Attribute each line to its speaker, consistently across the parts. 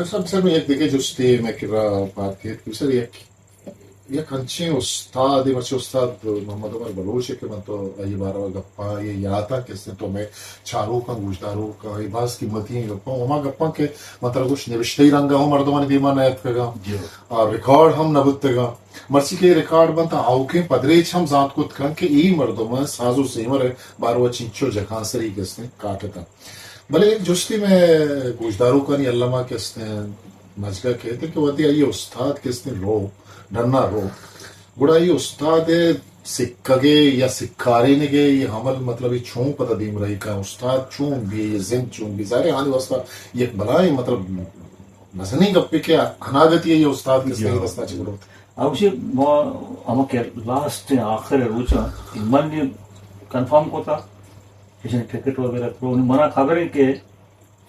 Speaker 1: سر میں یک دیگه جستی مکرا بات کرد سر یک همچین استادی مثل استاد محمد عمر بلوچ که من تو ای بارا گپا یہ یاد تھا کہ اس نے تو میں چاروں کا گوشداروں کا ای باز قیمتی گپا وما گپا کہ مطلب کچھ نوشتے رنگا ہوں مردمان دیمان ایت کگا اور ریکارڈ ہم نبتگا مرسی کے ریکارڈ بنتا آوکے پدریچ ہم ذات کت کن کہ ای مردمان سازو سیمر بارو چنچو جکان سری کس نے کاٹتا بھلے ایک جستی میں گوشداروں کا نہیں علامہ کس نے مجگا کہتے کہ وہ یہ استاد کس نے رو ڈرنا رو گڑا یہ استاد سکگے یا سکھارے نگے یہ عمل مطلب یہ چھون پتہ دیم رہی کا استاد چون بھی یہ زند چون بھی ظاہر آنے واسطہ یہ بلائی مطلب نزنی گپے کے اناگتی ہے یہ استاد کس نے دسنا چلو
Speaker 2: اب سے ہم کے لاسٹ آخر روچا من نے کنفرم کو تھا کسی نے ٹکٹ وغیرہ کرو منع خبر ہے کہ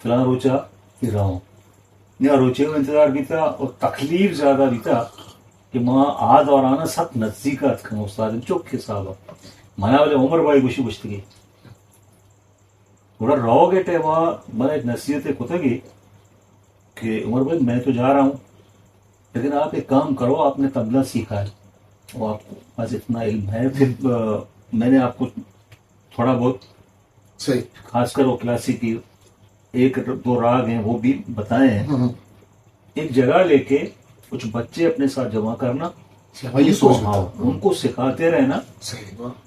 Speaker 2: فلاں روچا ہی رہا ہوں یا روچے میں انتظار بھی تھا اور تکلیف زیادہ بھی تھا کہ ماں آد اور آنا سخت نزدیکات کھانا استاد چوک کے صاحبہ مانا والے عمر بھائی گوشی گوشتگی بڑا رہو گے ٹے وہاں میں ایک نصیحت کو تھا کہ عمر بھائی میں تو جا رہا ہوں لیکن آپ ایک کام کرو آپ نے تبلا سیکھا ہے وہ آپ کو پاس اتنا علم ہے پھر میں نے آپ کو تھوڑا بہت
Speaker 1: صحیح
Speaker 2: خاص کر وہ کلاسیکی ایک دو راگ ہیں وہ بھی بتائے ہیں ایک جگہ لے کے کچھ بچے اپنے ساتھ جمع کرنا ان کو سکھاتے رہنا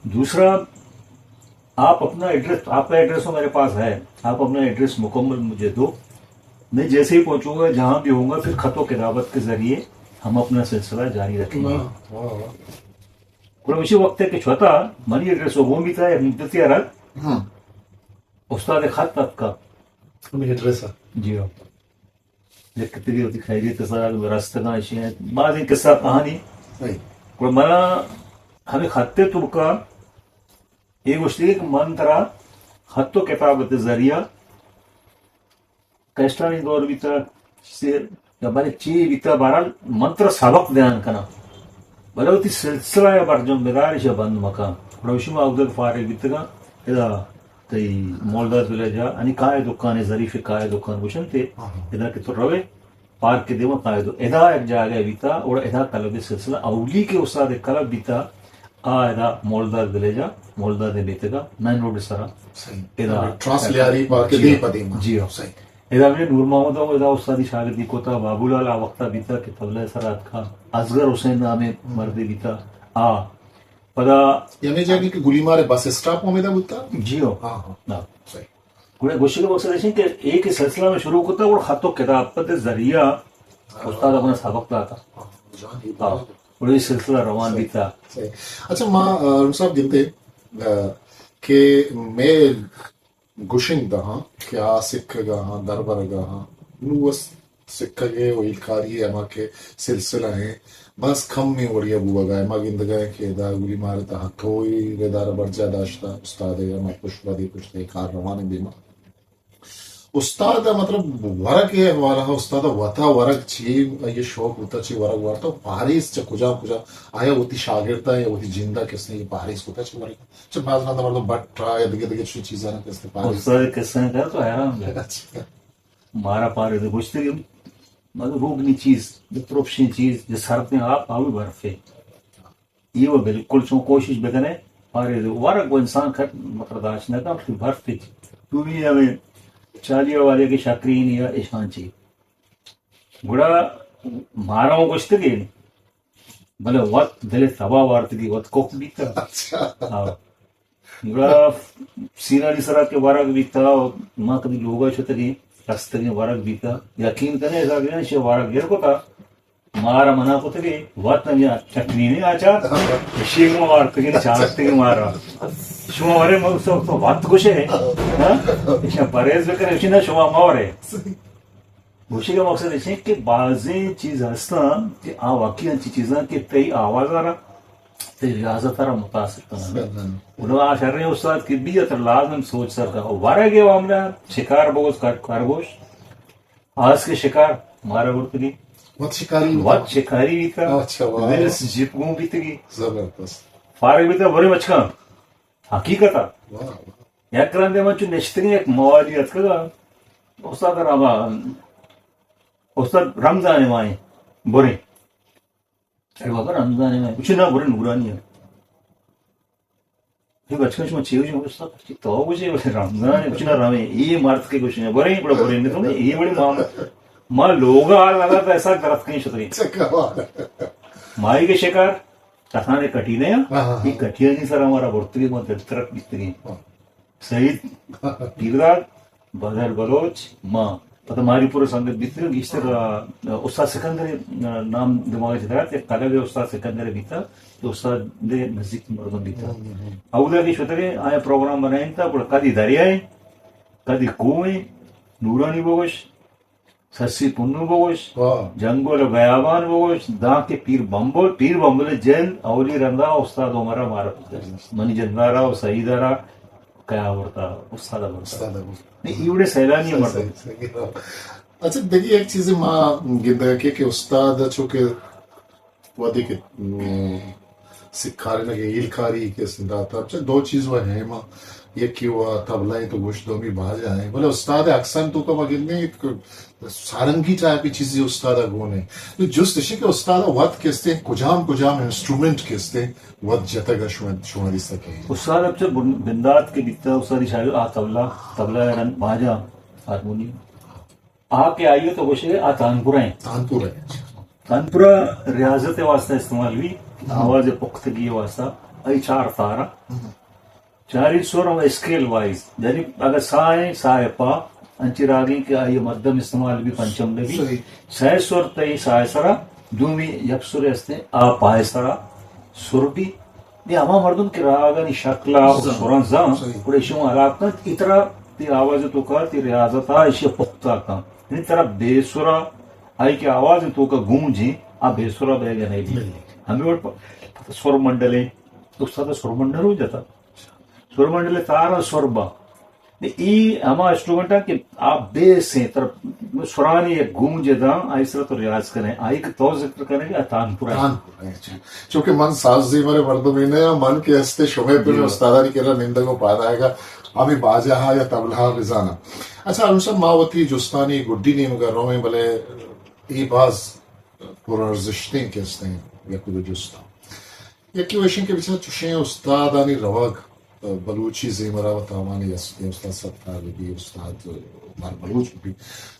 Speaker 2: دوسرا آپ اپنا ایڈریس آپ کا ایڈریس میرے پاس ہے آپ اپنا ایڈریس مکمل مجھے دو میں جیسے ہی پہنچوں گا جہاں بھی ہوں گا پھر خط و کتابت کے ذریعے ہم اپنا سلسلہ جاری رکھیں گے اور اسی وقت ہے کہ چھوٹا منی ایڈریس وہ بھی تھا مدتی رکھ استاد خط تک کا
Speaker 1: ایڈریس
Speaker 2: جی ہاں کتنی ہوتی خیریت کے ساتھ راستہ کا اشیاء بعض ایک قصہ کہانی کوئی منا ہمیں خطے ترکا یہ گوشتی کہ من ترا خط و کتابت ذریعہ کیسٹانی دور بیتا سے ہمارے چی بیتا بارال منتر سبق دیان کنا بلے ہوتی سلسلہ یا برجم بیدارش بند مکان روشم اودر فارغ بیتگا ادا تی مولدار ویلیجا انی کائے دکان ظریف کائے دکان گوشن تے ادا کے تو روے پارک کے دیما قائدو ادا ایک جاگہ بیتا اور ادا کلب سلسلہ اولی کے استاد کلب بیتا ادا مولدار ویلیجا مولدار دے بیتگا مین روڈ سرا ادا
Speaker 1: ٹرانسلیاری پارک دی پدیما
Speaker 2: جی ہاں ادا میں نور محمد ادا استادی شاگردی کو تھا بابو لال وقتا بیتا کہ طبلہ سرات کا اصغر حسین نامے مرد بیتا پدا
Speaker 1: یعنی جاگی کہ گلی مارے بس اسٹاپ میں دا بوتا
Speaker 2: جی ہو صحیح گوڑے گوشی کا مقصد ہے کہ ایک سلسلہ میں شروع ہوتا ہے اور خط و کتابت ذریعہ استاد اپنا سبق لاتا اور یہ سلسلہ روان بھی تھا
Speaker 1: اچھا ماں صاحب گنتے کہ میں گوشنگ دا ہاں کیا سکھ گا ہاں دربر گا ہاں نوس سکھ گے وہ الکاری اما کے سلسلہ ہیں بس کم میں وڑیا بوا گائے ما گند گئے کہ دا گلی مارتا ہتھوئی ردار برجا داشتا استاد اما پشپا دی پشتے کار روانے بیما استاد مطلب ورق ہے ہمارا استاد وطا ورق چھی یہ شوق ہوتا چھی ورق وارتا پاریس چا کجا کجا آیا ہوتی شاگرتا ہے ہوتی جندہ کس نے یہ پاریس ہوتا چھ ورق چھ بعض نہ مطلب بٹرا یا دگے دگے چیزاں نہ کس نے پاریس
Speaker 2: استاد کس نے کہا تو حیران گیا مارا پارے دے گوشتے مطلب روگنی چیز تروپشی چیز جو سر پہ آپ آوی برف ہے یہ وہ بالکل چون کوشش بکنے پارے دے ورق وہ انسان کھٹ مقرداش نہ تھا پھر برف پہ تو بھی ہمیں چالیہ والے کے شاکرین یا اشان چی گڑا مارا ہوں گوشتے گئے بلے وقت دلے تباہ وارتگی وقت کوک بیتا گڑا سینہ سرا کے ورق بیتا ماں کبھی لوگا چھوتے گئے رستگی ورق بیتا یقین کرنے ایسا گیا شے ورق گیر کو تھا مارا منا کو تھے وقت نہ چٹنی نہیں آچا شیخ میں وارتگی چاہتے گی مارا شما ورے تو وقت کچھ ہے ایسا پریز بکر اسی نہ شما مورے گوشی کا مقصد ہے کہ بعضیں چیز ہستا کہ واقعی انچی چیزاں کہ تی آواز آ رہا تی ریاضت آ رہا متاثر کرنا انہوں نے آشار رہے استاد کی بیت لازم سوچ سکتا وارا گیا وامنا شکار بوز کارگوش آج کے شکار مارا گرتگی وقت شکاری بھی تھا ویلس جیپگوں بھی تھی فارغ بھی تھا بڑے مچکا حقیقت یا کران دے منچو نشتنی ایک موالیت کگا استاد رابا استاد رمضان مائیں برے ارے بابا رمضان مائیں کچھ نہ برے نورانی ہے پھر بچپن میں چیز استاد تو کچھ رمضان کچھ نہ رہے یہ مرد کے کچھ نہیں برے بڑا برے نہیں تو یہ بڑی ماں لوگ آ لگا تو ایسا درخت کہیں شتری مائی کے شکار کسانے کٹی نے یہ کٹیا نہیں سر ہمارا برتگی میں درخت بستگی شہید پیرداد بدر بلوچ ماں پتہ ہماری پورے سنگت بیتے اس طرح استاد سکندر نام دماغ سے درات ایک قلب استاد سکندر بیتا تو استاد دے نزدیک مردم بیتا اولا کی شترے آیا پروگرام بنائیں تھا پر کدی دریائیں کدی کنویں نورانی بوگش سسی پنو بوگش جنگل بیابان بوگش دا کے پیر بمبل جن اولی رندا استاد ہمارا مارا منی جندارا و سعیدارا کیا ورتا استاد ورتا نہیں ایوڑے سیلانی مرتا
Speaker 1: اچھا دیکھیے ایک چیز ماں گندا کہ استاد چونکہ وہ دیکھے سکھارے لگے ایلکاری کے سندھاتا اچھا دو چیز وہ ہیں ماں یہ کہ وہ تبلائیں تو گوشت دو بھی باز آئیں بولے استاد اکثر تو کا مگن سارنگی چاہے بھی چیزیں استاد گونے جس تشی کہ استاد وقت کہتے ہیں کجام انسٹرومنٹ کہتے ہیں وقت جتا گا شماری سکے
Speaker 2: استاد اب جب بندات کے بیتا استادی شاید آ تبلا رن باجا ہارمونیم آ کے آئیے تو گوشے آ تانپورہ ریاضت واسطہ استعمال بھی آواز پختگی واسطہ ای چار تارا چاری سور اسکیل وائز یعنی اگر سا پا انچی راگی کہ آئیے مدم استعمال بھی پنچم لگی سہ سور تئی سائے سرا دومی یک سور استے آ پائے سرا سور بھی یہ ہما مردم کی راگانی شکلا سوران زام پڑے شما علاقہ اترا تی آواز تو کا تی ریاضتا ایشی پختہ کا یعنی طرح بے سورا آئی کہ آواز تو کا گونجی آ بے سورا بے گا نہیں بھی ہمیں وقت سور منڈلیں تو اس طرح سور منڈل ہو جاتا سور منڈل تارا سوربا ای ہما انسٹرومنٹ ہے کہ آپ بیس ہیں طرف سرانی ایک گونج دا آئی طرح تو ریاض کریں آئی کہ تو ذکر کریں کہ تانپورہ
Speaker 1: چونکہ من ساز زی مرے مردمین ہے من کے ہستے شمع پر استادانی کرا نندگو پادا ہے گا ہمیں باجہا یا تبلہا بزانا اچھا انسان ماوتی جستانی گڈی نہیں مگر رومیں بلے ای باز پرارزشتیں کہستے ہیں یا کدو جستا یکی ویشن کے بچہ چوشیں استادانی رواگ بلوچی زیمرا و تاوانی استے استاد ستار بھی استاد مار بلوچ بھی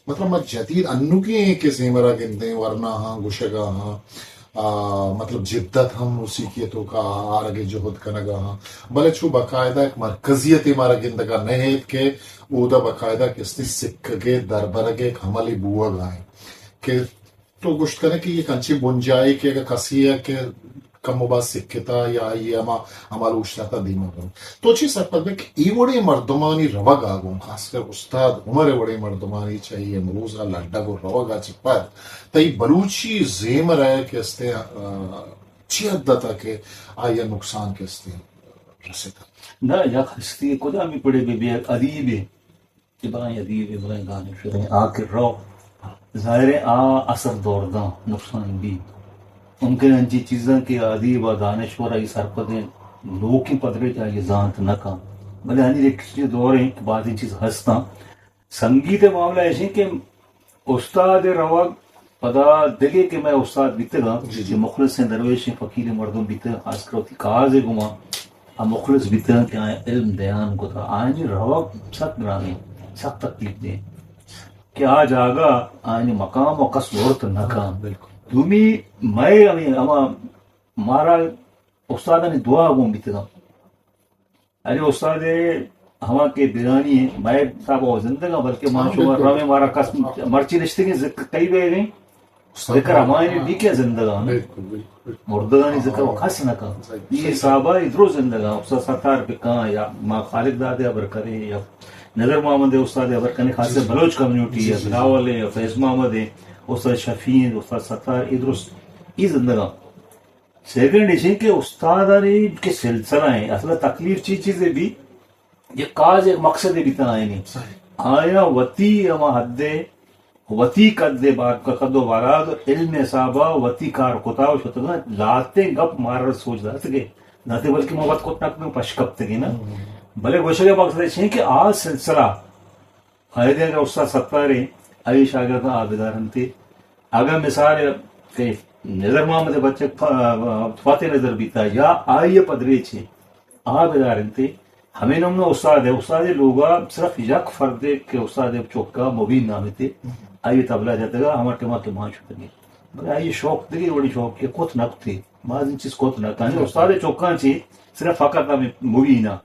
Speaker 1: مطلب میں جدید انو کی ہیں کہ زیمرا گندیں ورنہ ہاں گوشگا ہاں مطلب جدت ہم اسی کی تو کا آرگے جہد کنگا ہاں بلے چھو باقاعدہ ایک مرکزیت مارا گندگا نہیں کہ او دا باقاعدہ کستی سکگے دربرگے ایک حملی بوا گائیں کہ تو گوشت کرنے کہ یہ کنچی بنجائی کہ اگر کسی ہے کہ کم مباز سکتا یا یہ ہمارا اشتاتا دیما کروں تو چیز سر پر کہ ای وڑی مردمانی روگ آگوں خاص کر استاد عمر وڑی مردمانی چاہیے مروزہ لڈا کو روگ آچی پر تایی بلوچی زیم رہے کہ استے چی حدتا کہ آیا نقصان کے استے رسیتا
Speaker 2: نا یا خستی کدا می پڑے بے ادیب کہ بلائیں ادیب بلائیں گانے شریں آکر رو ظاہر آ اثر دور دا نقصان بھی ان کے انچی چیزاں کی ادیب و دانشورہ یہ سرپدیں لوگ کی پدرے چاہیے زانت نکا بلے ہنی ایک چیز دور ہیں کہ بعض چیز ہستا سنگیت معاملہ ایسے کہ استاد رواق پدا دگے کہ میں استاد بیتے گا کہ مخلص ہیں درویش ہیں فقیر مردم بیتے گا خاص کر ہوتی کاز گما مخلص بیتے گا کہ آئیں علم دیان کو تھا آئیں جی رواق سخت گرانے سخت تکلیف دیں کہ آج آگا آئیں مقام و قصد عورت نکام بالکل دومی میں اما مارا استاد نے دعا گوں بیتے گا ارے استاد ہما کے بیرانی ہیں میں صاحب وہ زندگا بلکہ ماشاءاللہ رامے مارا قسم مرچی رشتے کے ذکر کئی بے گئیں ذکر ہمارے بھی کیا زندگا مردگانی ذکر وہ خاص نہ کہا یہ صحابہ ادھرو زندگا استاد ستار پہ کہاں یا ماں خالد دادے ابر کرے یا نظر محمد استاد ابر کرنے خاص بلوچ کمیونٹی یا بلاول ہے یا فیض محمد ہے استاد شفیع استاد ستار ادھر یہ زندگا سیکنڈ اسے کہ استادانی کے سلسلہ ہیں اصلا تکلیف چیزیں بھی یہ کاز ایک مقصد بھی تنائے نہیں آیا وطی اما حد وطی قد بات کا قد و باراد علم صحابہ وطی کار کتاو شتنا لاتے گپ مار سوچ دا سکے لاتے بلکہ محبت کو تک میں پشکپ تگی نا بلے گوشہ کے مقصد ہے کہ آج سلسلہ آئے دیں کہ استاد ستارے آئی شاگردہ آبدارن تے اگر مثال کہ نظر محمد بچے فاتح نظر بیتا یا آئیے پدری چھے آ بیدارن تے ہمیں نمنا استاد ہے استاد لوگا صرف یک فرد کے استاد چوکا مبین نامی تے آئیے تبلا جاتا گا ہمارے ٹیمہ کے ماں چھوٹا گیا بلے آئیے شوق دے بڑی شوق کے کت نک تھی بعض ان چیز کت نک تھی استاد چوکا چھے صرف فقط ہمیں مبینہ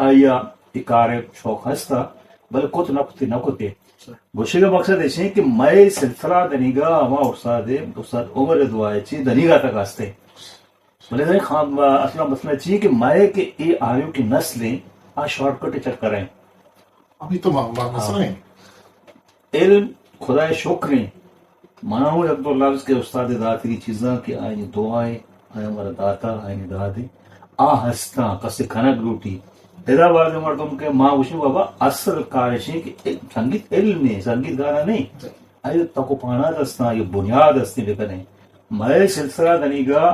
Speaker 2: آئیے اکار شوق ہستا بلے کت نک تھی نکو تے گوشے کا مقصد ہے کہ میں سلسلہ دنیگا ہما استاد عمر دعائے چی دنیگا تک آستے بلے خام اصلا مسئلہ چاہیے کہ میں کہ اے آیو کی نسلیں آ شارٹ کٹ چکر ہیں
Speaker 1: ابھی تو مسئلہ ہے
Speaker 2: علم خدا شکریں مانا ہوں عبداللہ کے استاد داتی کی چیزاں کہ آئین دعائیں آئین ہمارا داتا آئین دادے آ ہستا کسی کھنک روٹی ادا بعض مردم کے ماں وشنو بابا اصل کارشیں کہ سنگیت علم ہے سنگیت گانا نہیں آئیے تکو پانا دستا یہ بنیاد ہستے بکنے میں سلسلہ دنیگا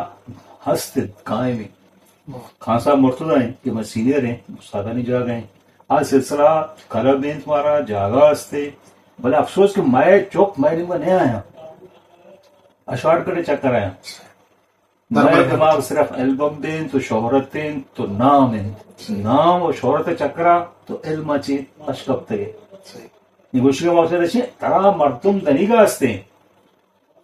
Speaker 2: ہست قائم ہے خان صاحب مرتضی ہیں کہ میں سینئر ہیں استادہ نہیں جا گئے آج سلسلہ کلب میں تمہارا جاگا ہستے بلے افسوس کہ میں چوک میں نہیں آیا اشارٹ کرے چکر آیا میں دماغ صرف البم دیں تو شہرت دیں تو نام ہے نام اور شہرت چکرا تو علم چی اشکب تگے نگوشی کا مقصد ہے ترا مردم دنیگا ہستے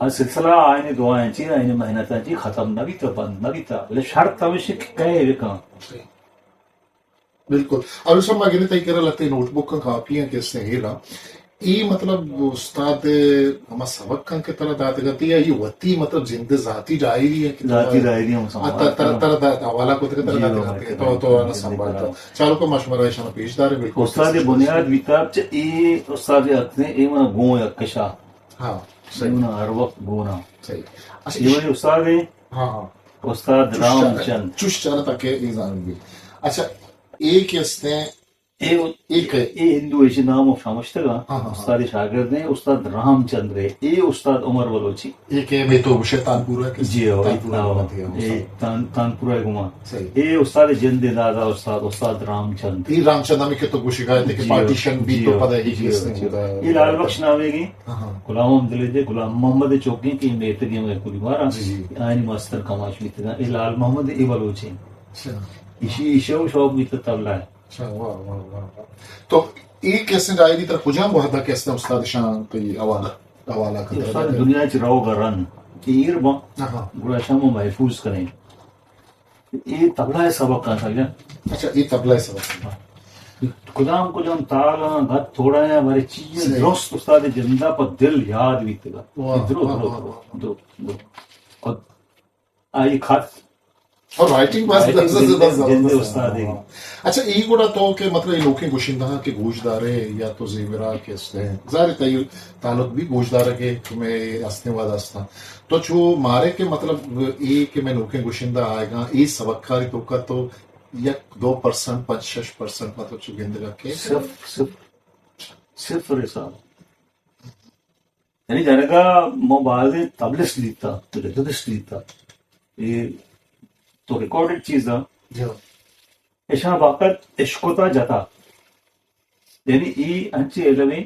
Speaker 2: اور سلسلہ آئین دعائیں چی آئین محنتاں چی ختم نہ بھی تا بند نہ بھی تا بلے شرط ہمیشہ کہے وکاں
Speaker 1: بالکل اور اس میں اگر تئی کرا لتے نوٹ بک کا کاپیاں کس نے ہیرا ای مطلب استاد ہما سبق کن کے طرح دات گتی ہے یہ وتی مطلب زندہ ذاتی ڈائری ہے
Speaker 2: ذاتی ڈائری ہم
Speaker 1: طرح طرح حوالہ کو طرح دات گتی ہے تو انا سنبھالتا چالو کو مشورہ ہے شان پیش دار بالکل
Speaker 2: استاد بنیاد کتاب چ ای استاد اکنے ای من گو کشا
Speaker 1: ہاں
Speaker 2: صحیح ہر وقت گونا
Speaker 1: صحیح اچھا
Speaker 2: یہ استاد ہے
Speaker 1: ہاں ہاں
Speaker 2: استاد رام چند
Speaker 1: چش چانا تک ایزان بھی اچھا ایک اس نے ایک
Speaker 2: ہندو ایشی نام سمجھتے گا استاد شاگرد ہیں استاد رام چندر ہے یہ استاد عمر بلوچی
Speaker 1: ایک ہے میں تو شیطان پورا
Speaker 2: جی تانپورہ گما یہ استاد جند دادا استاد رام چند
Speaker 1: یہ رام چند ہمیں کہ تو شکایت ہے کہ پارٹیشن بھی تو پتہ ہے کہ اس نے
Speaker 2: یہ لال بخش نامے گی غلام محمد دے غلام محمد چوکی کی میتری میں کوئی مارا آئین ماستر کماش بھی تھا یہ لال محمد ای بلوچی اسی ایشو شوق بھی تبلا ہے
Speaker 1: تو ایک کیسے ڈائری طرف کجام وحدہ کیسے استاد شان تو یہ حوالہ کا
Speaker 2: استاد دنیا چ رو گا رن تیر با گڑا شام محفوظ کریں یہ تبلا ہے سبق کا سمجھا
Speaker 1: اچھا یہ تبلا ہے سبق
Speaker 2: کدام تالا گھر تھوڑا ہے ہمارے چیزیں درست استاد زندہ پر دل یاد بھی تگا درو اور آئی خط
Speaker 1: اور رائٹنگ بس
Speaker 2: استاد ہے
Speaker 1: اچھا ای گوڑا تو کہ مطلب یہ لوگیں گوشندہ کے گوشدارے یا تو زیورہ کے استے ہیں ظاہر تیل تعلق بھی گوشدارہ کے تمہیں استے واد آستا تو چھو مارے کے مطلب ای کہ میں لوگیں گوشندہ آئے گا ای سبق کاری تو کا تو یک 2% 5-6% مطلب چھو گندگا کے
Speaker 2: صرف رسال یعنی جنگا مبادے تبلس لیتا تو ریکردس لیتا یہ تو ریکارڈڈ چیز ہے ایشا وقت عشقتا جاتا یعنی ای انچی علمی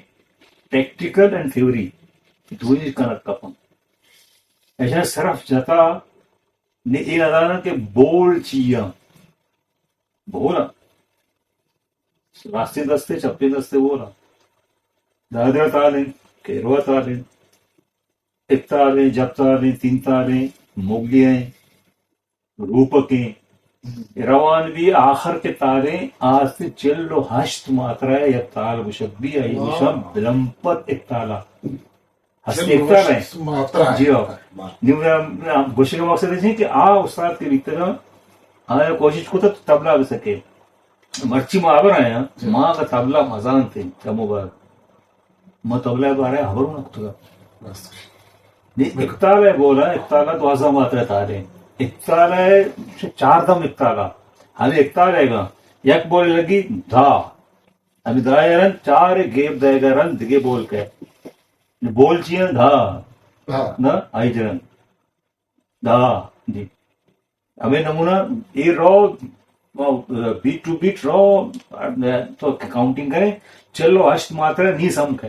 Speaker 2: پریکٹیکل اینڈ تھیوری دوئی کنک کپن ایشا صرف جاتا نے ای ادانا کہ بول چیئا بولا راستے دستے چپے دستے بولا دادر تالیں کیروا تالیں ایک تالیں جب تالیں 3 تالیں موگلیاں روپکیں روان بھی آخر کے تاریں آج سے 8 ماترہ ہے یا تال مشبی ہے مشب بلمپت ایک تالا ہستے ایک تال ہے جی گوشے کا مقصد ہے کہ استاد کے بکتر آیا کوشش کو تو تبلا بھی سکے مرچی معابر آیا ماں کا تبلا مزان تھے کمو بار ماں تبلا بارے حبر ہونا کتگا ایک تال ہے بولا ایک تالا 12 ماترہ تاریں اکتال ہے 4 دم اکتالا ہمیں اکتال ہے گا یک بولے لگی دھا ہمیں دھا یا رن 4 گیب دے گا رن دگے بول کے بول چیئے دھا نا آئی جرن دھا جی ہمیں نمونہ یہ رو وہ بیٹ ٹو بیٹ رو تو کاؤنٹنگ کریں چلو اشت ماتر ನೀ ಸಮಕೆ